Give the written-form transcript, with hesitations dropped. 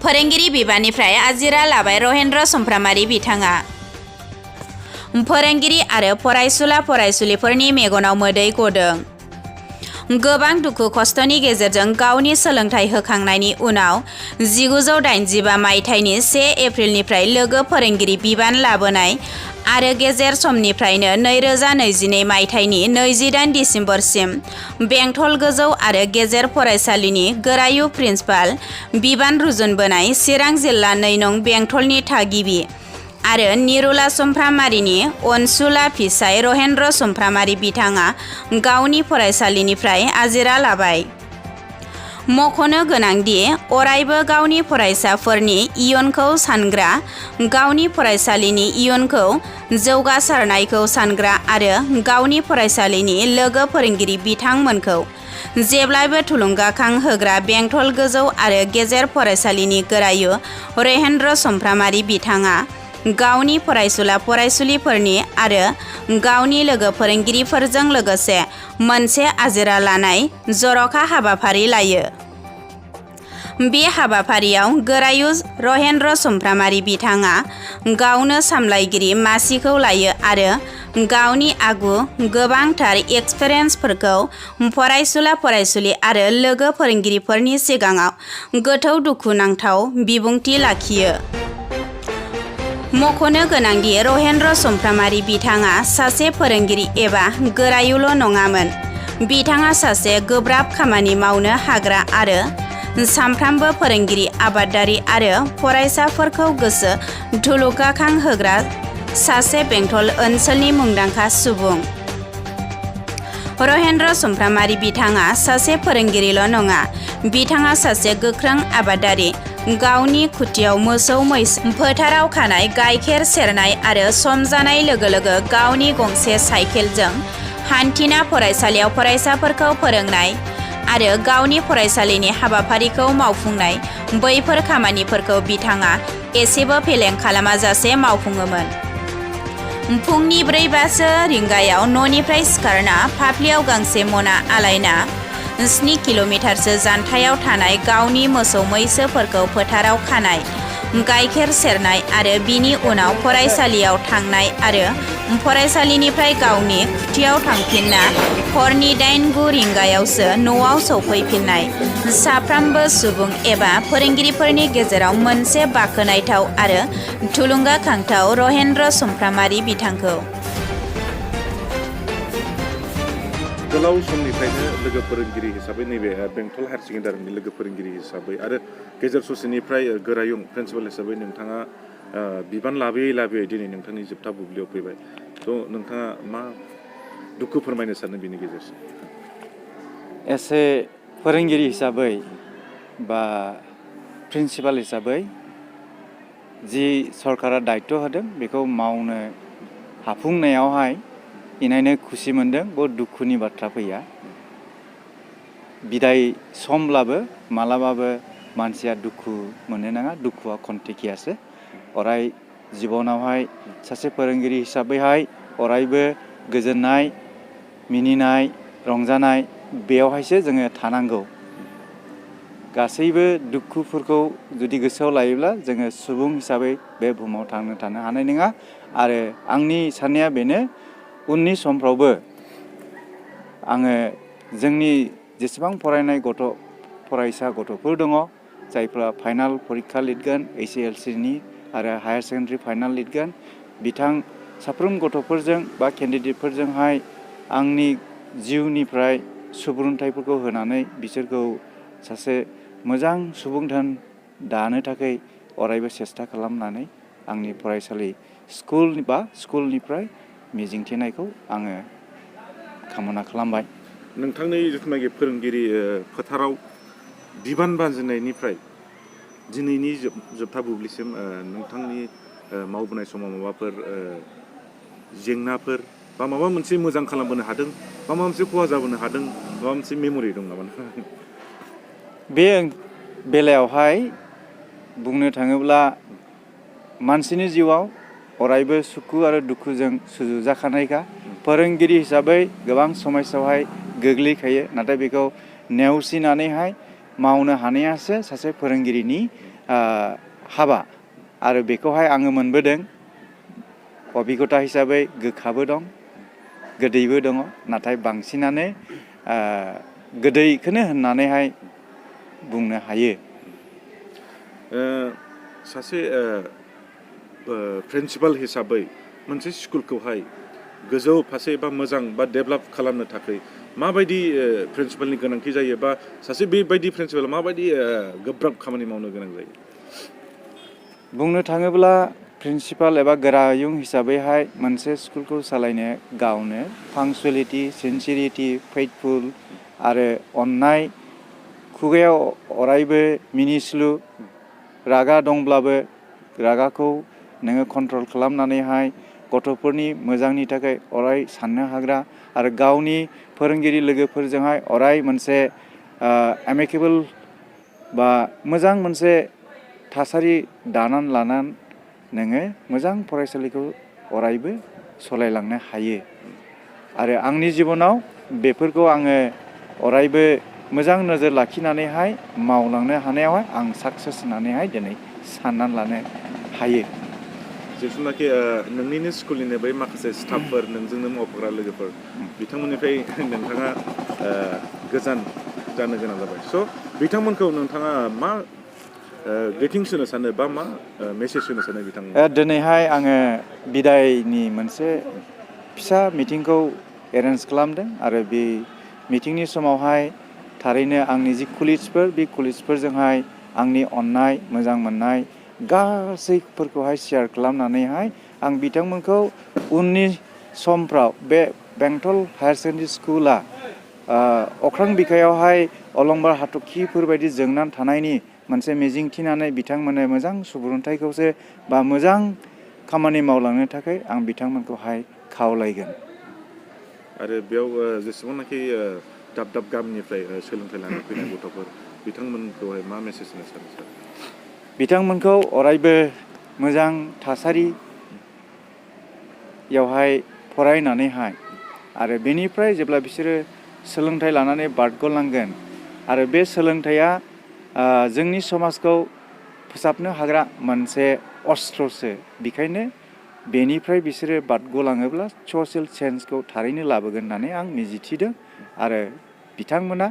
फोरोंगिरि बिबाननिफ्राय आजिरा लाबाय रहेन्द्र सुमफ्रामारि बिथाङा। फोरोंगिरि आरो फरायसुला फरायसुलिफोरनि मेगनाव मोदै गदों। गोबां दुखु खस्थनि गेजेरजों गावनि सोलोंथाइ होखांनायनि उनाव 1985 मायथाइनि 1 एप्रिलनिफ्राय लोगो फोरोंगिरि बिबान लाबोनाय आरो गेजेर समनिफ्रायनो 2022 मायथाइनि 28 दिसेम्बरसिम बेंटल गोजौ आरो गेजेर फरायसालिनि गोरायुं प्रिन्सिपाल बिबान रुजुनबोनाय चिरां जिल्ला 2 नं बेंटलनि थागिबि आरो निरुला सुमफ्रामारिनि अनसुला फिसाय रहेन्द्र सुमफ्रामारि बिथाङा गावनि फरायसालिनिफ्राय आजिरा लाबाय। मख'नो गोनांदि अरायबो गावनि फरायसाफोरनि इयुनखौ सानग्रा, गावनि फरायसालिनि इयुनखौ जौगासारनायखौ सानग्रा आरो गावनि फरायसालिनि लोगो फोरोंगिरि बिथांमोनखौ जेब्लायबो थुलुंगाखां होग्रा बेंटल गोजौ आरो गेजेर फरायसालिनि गोरायुं रहेन्द्र सुमफ्रामारि बिथाङा गावनि फरायसुला फरायसुलिफोरनि आरो गावनि लोगो फोरोंगिरिफोरजों लोगोसे मोनसे आजिरा लानाय जर'खा हाबाफारि लायो। बे हाबाफारियाव गोरायुं रहेन्द्र सुमफ्रामारि बिथाङा गावनो सामलायगिरि मासिखौ लायो आरो गावनि आगु गोबांथार एक्सपिरियेन्सफोरखौ फरायसुला फरायसुलि आरो लोगो फोरोंगिरिफोरनि सिगाङाव गोथौ दुखुनांथाव बिबुंथि लाखियो। मख'नो गोनांदि रहेन्द्र सुमफ्रामारि बिथाङा सासे फोरोंगिरि एबा गोरायुंल' नङामोन। बिथाङा सासे गोब्राब खामानि मावनो हाग्रा आरो सामफ्रामबो फोरोंगिरि, आबादारि आरो फरायसाफोरखौ गोसो थुलुंगाखां होग्रा सासे बेंटल ओनसोलनि मुंदांखा सुबुं। रहेन्द्र सुमफ्रामारि बिथाङा सासे फोरोंगिरिल' नङा, बिथाङा सासे गोख्रों आबादारि। गावनि खुथियाव मोसौ मैसो फोथाराव खानाय, गाइखेर सेरनाय आरो सम जानाय लोगो लोगो गावनि गंसे साइकेलजों हान्थिना फरायसालियाव फरायसाफोरखौ फोरोंनाय आरो गावनि फरायसालिनि हाबाफारिखौ मावफुंनाय, बैफोर खामानिफोरखौ बिथाङा एसेबो फेलें खालामाजासे मावफुङोमोन। फुंनि 4 रिंगायाव न'निफ्राय सिखारना फाफ्लियाव गांसे मना आलायना 7 किल'मिटारसो जानथायाव थानाय गावनि मोसौ मैसोफोरखौ फोथाराव खानाय, गाइखेर सेरनाय आरो बिनि उनाव फरायसालियाव थांनाय आरो फरायसालिनिफ्राय गावनि खुथियाव थांफिनना हरनि 8-9 रिंगायावसो न'आव सौफैफिननाय साफ्रोमबो सुबुं एबा फोरोंगिरिफोरनि गेजेराव मोनसे बाखनायथाव आरो थुलुंगाखांथाव रहेन्द्र सुमफ्रामारि बिथांखौ। गोलाव समनिफ्रायनो लोगो फोरोंगिरि हिसाबै नैबे बेंटल हायार सेकेन्डारिनि लोगो फोरोंगिरि हिसाबै आरो गेजेर ससेनिफ्राय गोरायुं प्रिन्सिपाल हिसाबै नोंथाङा बिबान लाबोयै दिनै नोंथांनि जोबथा बुब्लियाव फैबाय। थ' नोंथाङा मा दुखु फोरमायनो सानो बिनि गेजेरजों? एसे फोरोंगिरि हिसाबै बा प्रिन्सिपाल हिसाबै जि सरकारा दायित्व होदों बेखौ मावनो हाफुंनायावहाय इनायनो खुसि मोनदों। बहुत दुखुनि बाथ्रा फैया। बिदाय समब्लाबो मालाबाबो मानसिया दुखु मोननो नाङा। दुखुआ खन्तेकियासो। अराय जिबनावहाय सासे फोरोंगिरि हिसाबैहाय अरायबो गोजोननाय, मिनिनाय, रंजानाय बेयावहायसो जोङो थानांगौ। गासैबो दुखुफोरखौ जुदि गोसोआव लायोब्ला जोङो सुबुं हिसाबै बे बुहुमाव थानो हानाय नङा। आरो आंनि साननाया बेनो, उननि समफ्रावबो आङो जोंनि जेसेबां फरायनाय फरायसा गथ'फोर दङ, जायफ्रा फाइनाल परिक्षा लिरगोन HSLCनि आरो हायार सेकेन्डारि फाइनाल लिरगोन, साफ्रोम गथ'फोरजों बा केन्डिडेटफोरजोंहाय आंनि जिउनिफ्राय सुबुरुन्थाइफोरखौ होनानै बिसोरखौ सासे मोजां सुबुं दानो थाखाय अरायबो सेस्था खालामनानै आंनि फरायसालि स्कुलनिफ्राय मिजिंथिनायखौ आङो कामना खालामबाय। नोंथांनि जिथुनाखि फोरोंगिरि फोथाराव बिबान बानजेननायनिफ्राय दिनैनि जोबथा बुब्लिसिम नोंथांनि मावबोनाय समाव माबाफोर जेंनाफोर बा माबा मोनसे मोजां खालामबोनो हादों, माबा मोनसे खहा जाबोनो हादों, माबा मोनसे मेम'रि दं नामा? बे बेलायावहाय बुंनो थाङोब्ला मानसिनि जिउआव अरायबो सुखु आरो दुखुजों सुजुजाखानायखा। फोरोंगिरि हिसाबै गोबां समस्यायावहाय गोग्लैखायो, नाथाय बेखौ नेवसिनानैहाय मावनो हानायासो सासे फोरोंगिरिनि हाबा आरो बेखौहाय आङो मोनबोदों। अबिगथा हिसाबै गोखाबो दं, गोदैबो दङ, नाथाय बांसिनानो गोदैखौनो होननानैहाय बुंनो हायो। सासे प्रिन्सिपाल हिसाबै मोनसे स्कुलखौहाय गोजौ फारसे बा मोजां बा डेभेलप खालामनो थाखाय माबायदि प्रिन्सिपालनि गोनांथि जायो बा सासे बेबायदि प्रिन्सिपाल माबायदि गोब्राब खामानि मावनो गोनां जायो? बुंनो थाङोब्ला प्रिन्सिपाल एबा गोरायुं हिसाबैहाय मोनसे स्कुलखौ सालायनो गावनो पांक्चुवेलिटि, सिनसिरिटि, फेइथफुल आरो अननाय, खुगायाव अरायबो मिनिस्लु, रागा दंब्लाबो रागाखौ नोङो कन्ट्रल खालामनानैहाय गथ'फोरनि मोजांनि थाखाय अराय साननो हाग्रा आरो गावनि फोरोंगिरि लोगोफोरजोंहाय अराय मोनसे एमिकेबल बा मोजां मोनसे थासारि दानानै लानानै नोङो मोजां फरायसालिखौ अरायबो सालायलांनो हायो। आरो आंनि जिबनाव बेफोरखौ आङो अरायबो मोजां नोजोर लाखिनानैहाय मावलांनो हानायावहाय आं साक्सेस होननानैहाय दिनै साननानै लानो हायो। जिथुनाखि नोंनिनो स्कुलनिनो बै माखासे स्टाफफोर, नोंजोंनो मावफाग्रा लोगोफोर, बिथांमोननिफ्राय नोंथाङा गोजान जानो गोनां जाबाय। स' बिथांमोनखौ नोंथाङा मा ग्रिटिंस होनो सानो बा मा मेसेज होनो सानो बिथांमोन? दिनैहाय आङो बिदायनि मोनसे फिसा मिटिंखौ एरेन्ज खालामदों आरो बे मिटिंनि समावहाय थारैनो आंनि जि कुलिग्सफोर, बे कुलिग्सफोरजोंहाय आंनि अननाय, मोजां मोननाय गासैफोरखौहाय शेयार खालामनानैहाय आं बिथांमोनखौ उननि समफ्राव बे बेंटल हायार सेकेन्डारि स्कुला अख्रां बिखायावहाय अलंबार हाथरखिफोरबायदि जोंनानै थानायनि मोनसे मिजिं थिनानै बिथांमोननो मोजां सुबुरुन्थाइखौसो बा मोजां खामानि मावलांनो थाखाय आं बिथांमोनखौहाय खावलायगोन। आरो बेयाव जेसेबांनाखि दाब दाब गामिनिफ्राय सोलोंथाइ लानो फैनाय गथ'फोर, बिथांमोनखौहाय मा मेसेज होनो सानो सार? बिथांमोनखौ अरायबो मोजां थासारियावहाय फरायनानैहाय आरो बेनिफ्राय जेब्ला बिसोरो सोलोंथाइ लानानै बारग'लांगोन आरो बे सोलोंथाइया जोंनि समाजखौ फोसाबनो हाग्रा मोनसे अस्त्रसो, बेखायनो बेनिफ्राय बिसोरो बारग'लाङोब्ला ससियेल चेन्जखौ थारैनो लाबोगोन होननानै आं मिजिंथिदों आरो बिथांमोना